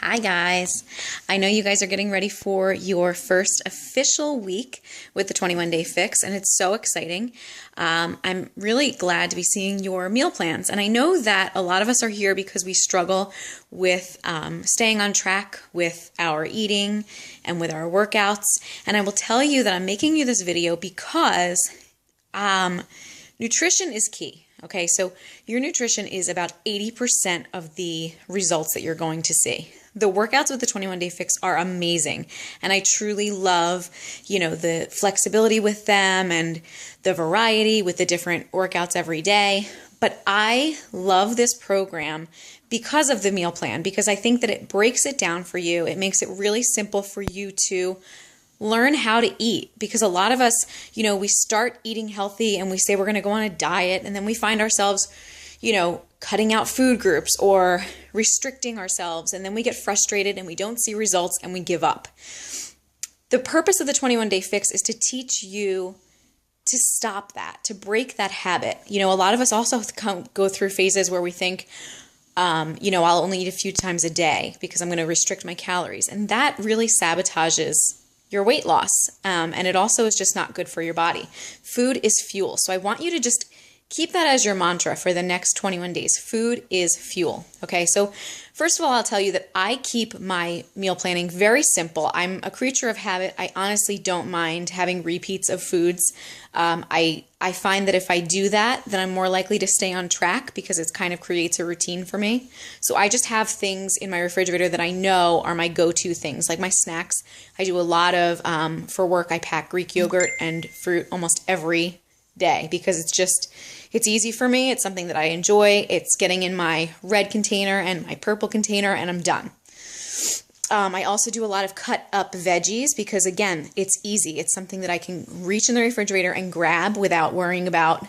Hi guys. I know you guys are getting ready for your first official week with the 21 Day Fix, and it's so exciting. I'm really glad to be seeing your meal plans, and I know that a lot of us are here because we struggle with staying on track with our eating and with our workouts, and I will tell you that I'm making you this video because nutrition is key. Okay, so your nutrition is about 80% of the results that you're going to see. The workouts with the 21 Day Fix are amazing, and I truly love, the flexibility with them and the variety with the different workouts every day. But I love this program because of the meal plan, because I think that it breaks it down for you. It makes it really simple for you to learn how to eat, because a lot of us, we start eating healthy and we say we're going to go on a diet, and then we find ourselves, cutting out food groups or restricting ourselves, and then we get frustrated and we don't see results and we give up. The purpose of the 21 Day Fix is to teach you to stop that, to break that habit. A lot of us also go through phases where we think, I'll only eat a few times a day because I'm going to restrict my calories, and that really sabotages your weight loss, and it also is just not good for your body. Food is fuel, so I want you to just keep that as your mantra for the next 21 days. Food is fuel. Okay, so first of all, I'll tell you that I keep my meal planning very simple. I'm a creature of habit. I honestly don't mind having repeats of foods. I find that if I do that, then I'm more likely to stay on track because it kind of creates a routine for me. So I just have things in my refrigerator that I know are my go-to things, like my snacks. I do a lot of, for work, I pack Greek yogurt and fruit almost every day because it's easy for me. It's something that I enjoy. It's getting in my red container and my purple container, and I'm done. I also do a lot of cut up veggies because, again, it's easy. It's something that I can reach in the refrigerator and grab without worrying about,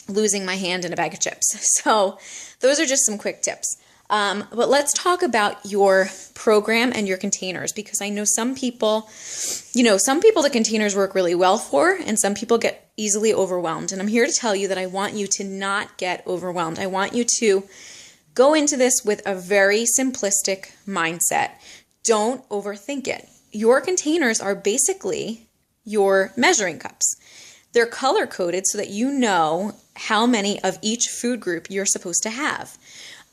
losing my hand in a bag of chips. So those are just some quick tips. But let's talk about your program and your containers, because I know some people the containers work really well for, and some people get easily overwhelmed. And I'm here to tell you that I want you to not get overwhelmed. I want you to go into this with a very simplistic mindset. Don't overthink it. Your containers are basically your measuring cups. They're color-coded so that you know how many of each food group you're supposed to have.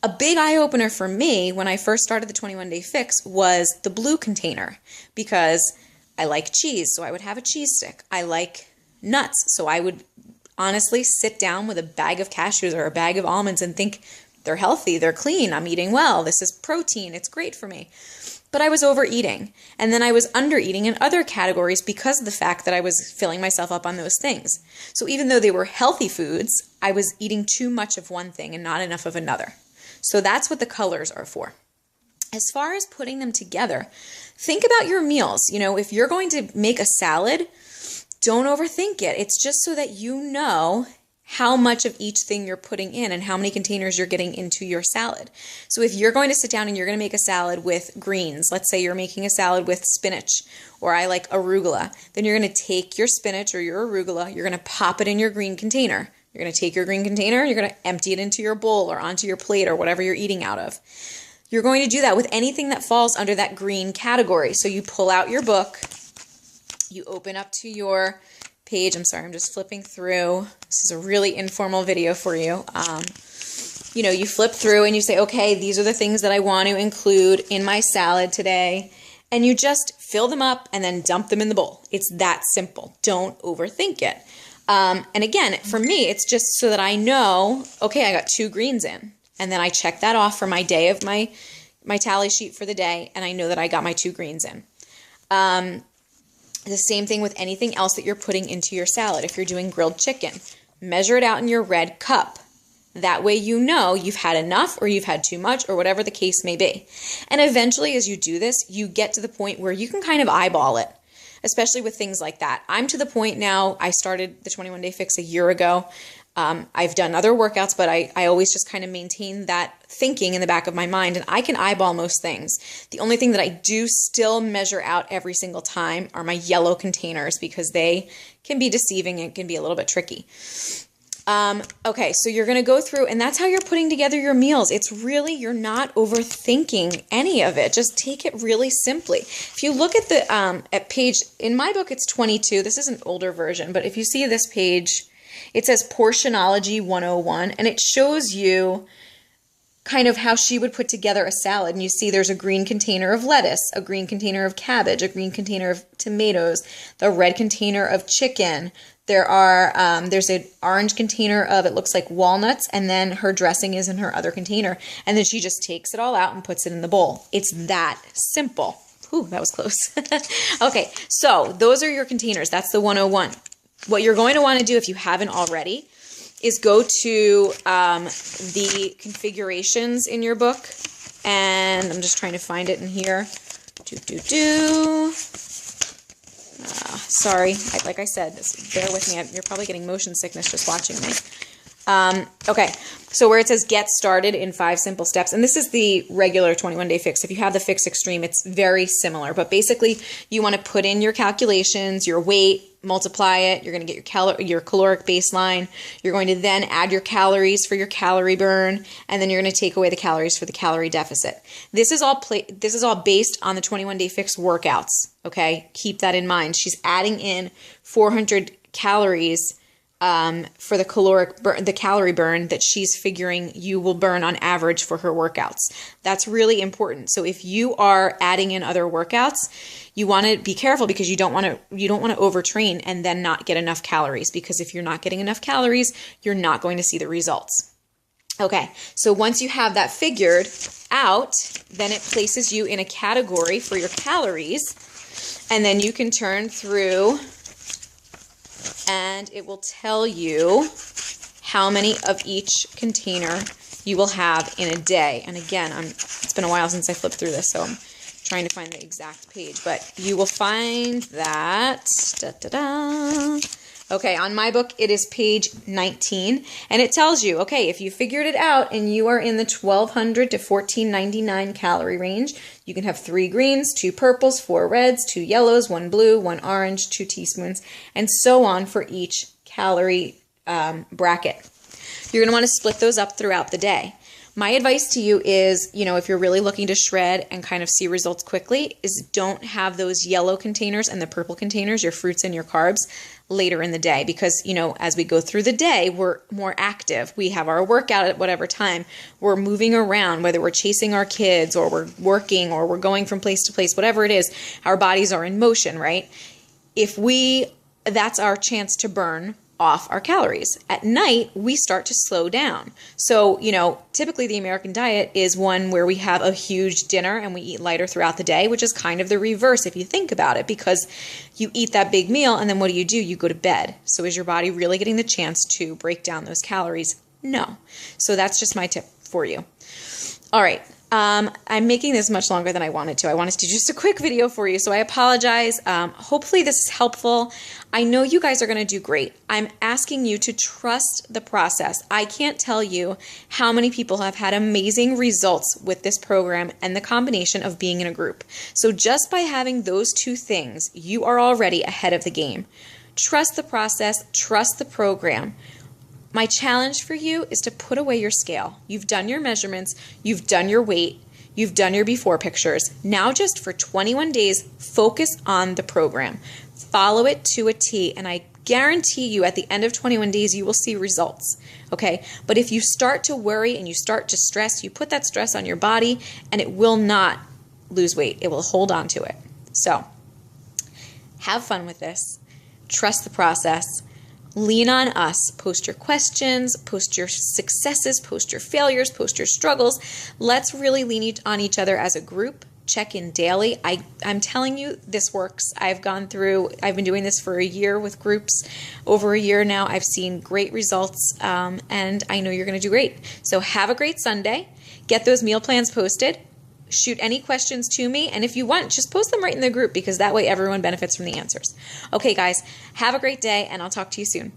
A big eye-opener for me when I first started the 21 Day Fix was the blue container, because I like cheese, so I would have a cheese stick. I like nuts, so I would honestly sit down with a bag of cashews or a bag of almonds and think, they're healthy, they're clean, I'm eating well, this is protein, it's great for me. But I was overeating, and then I was undereating in other categories because of the fact that I was filling myself up on those things. So even though they were healthy foods, I was eating too much of one thing and not enough of another. So that's what the colors are for. As far as putting them together, think about your meals. If you're going to make a salad, don't overthink it. It's just so that you know how much of each thing you're putting in and how many containers you're getting into your salad. So if you're going to sit down and you're going to make a salad with greens, let's say you're making a salad with spinach, or I like arugula, then you're going to take your spinach or your arugula, you're going to pop it in your green container. You're going to take your green container and you're going to empty it into your bowl or onto your plate or whatever you're eating out of. You're going to do that with anything that falls under that green category. So you pull out your book, you open up to your page. I'm sorry, I'm just flipping through. This is a really informal video for you. You flip through and you say, okay, these are the things that I want to include in my salad today. And you just fill them up and then dump them in the bowl. It's that simple. Don't overthink it. And again, for me, it's just so that I know, okay, I got 2 greens in. And then I check that off for my day of my tally sheet for the day, and I know that I got my 2 greens in. The same thing with anything else that you're putting into your salad. If you're doing grilled chicken, measure it out in your red cup. That way you know you've had enough or you've had too much or whatever the case may be. And eventually as you do this, you get to the point where you can kind of eyeball it, especially with things like that. I'm to the point now, I started the 21 Day Fix a year ago. I've done other workouts, but I always just kind of maintain that thinking in the back of my mind, and I can eyeball most things. The only thing that I do still measure out every single time are my yellow containers, because they can be deceiving and can be a little bit tricky. Okay, so you're going to go through, and that's how you're putting together your meals. It's really, you're not overthinking any of it. Just take it really simply. If you look at the at page, in my book, it's 22. This is an older version, but if you see this page, it says Portionology 101, and it shows you kind of how she would put together a salad. And you see there's a green container of lettuce, a green container of cabbage, a green container of tomatoes, the red container of chicken. There's an orange container of, it looks like walnuts, and then her dressing is in her other container. And then she just takes it all out and puts it in the bowl. It's that simple. Ooh, that was close. Okay, so those are your containers. That's the 101. What you're going to want to do, if you haven't already, is go to the configurations in your book, and I'm just trying to find it in here. Sorry, like I said, bear with me. You're probably getting motion sickness just watching me. Okay, so where it says get started in 5 simple steps, and this is the regular 21-day fix. If you have the Fix Extreme, it's very similar, but basically you want to put in your calculations, your weight, multiply it. You're going to get your caloric baseline. You're going to then add your calories for your calorie burn, and then you're going to take away the calories for the calorie deficit. This is all based on the 21-day fix workouts. Okay, keep that in mind. She's adding in 400 calories for the calorie burn that she's figuring you will burn on average for her workouts. That's really important. So if you are adding in other workouts, you want to be careful, because you don't want to overtrain and then not get enough calories, because if you're not getting enough calories, you're not going to see the results. Okay, so once you have that figured out, then it places you in a category for your calories, and then you can turn through and it will tell you how many of each container you will have in a day. And again, it's been a while since I flipped through this, so I'm trying to find the exact page, but you will find that, okay, on my book, it is page 19, and it tells you, okay, if you figured it out and you are in the 1,200 to 1,499 calorie range, you can have 3 greens, 2 purples, 4 reds, 2 yellows, 1 blue, 1 orange, 2 teaspoons, and so on for each calorie bracket. You're going to want to split those up throughout the day. My advice to you is, if you're really looking to shred and kind of see results quickly, is don't have those yellow containers and the purple containers, your fruits and your carbs, later in the day, because, as we go through the day, we're more active. We have our workout at whatever time. We're moving around, whether we're chasing our kids or we're working or we're going from place to place, whatever it is, our bodies are in motion, right? That's our chance to burn off our calories. At night, we start to slow down. So, typically the American diet is one where we have a huge dinner and we eat lighter throughout the day, which is kind of the reverse if you think about it, because you eat that big meal and then what do? You go to bed. So is your body really getting the chance to break down those calories? No. So that's just my tip for you. All right. I'm making this much longer than I wanted to. I wanted to do just a quick video for you, so I apologize. Hopefully this is helpful. I know you guys are going to do great. I'm asking you to trust the process. I can't tell you how many people have had amazing results with this program and the combination of being in a group. So just by having those 2 things, you are already ahead of the game. Trust the process, trust the program. My challenge for you is to put away your scale. You've done your measurements, you've done your weight, you've done your before pictures. Now just for 21 days, focus on the program. Follow it to a T, and I guarantee you at the end of 21 days, you will see results, okay? But if you start to worry and you start to stress, you put that stress on your body and it will not lose weight. It will hold on to it. So have fun with this. Trust the process. Lean on us. Post your questions, post your successes, post your failures, post your struggles. Let's really lean on each other as a group. Check in daily. I'm telling you, this works. I've been doing this for a year with groups, over a year now. I've seen great results, and I know you're going to do great. So have a great Sunday. Get those meal plans posted. Shoot any questions to me, and if you want, just post them right in the group, because that way everyone benefits from the answers. Okay, guys, have a great day, and I'll talk to you soon.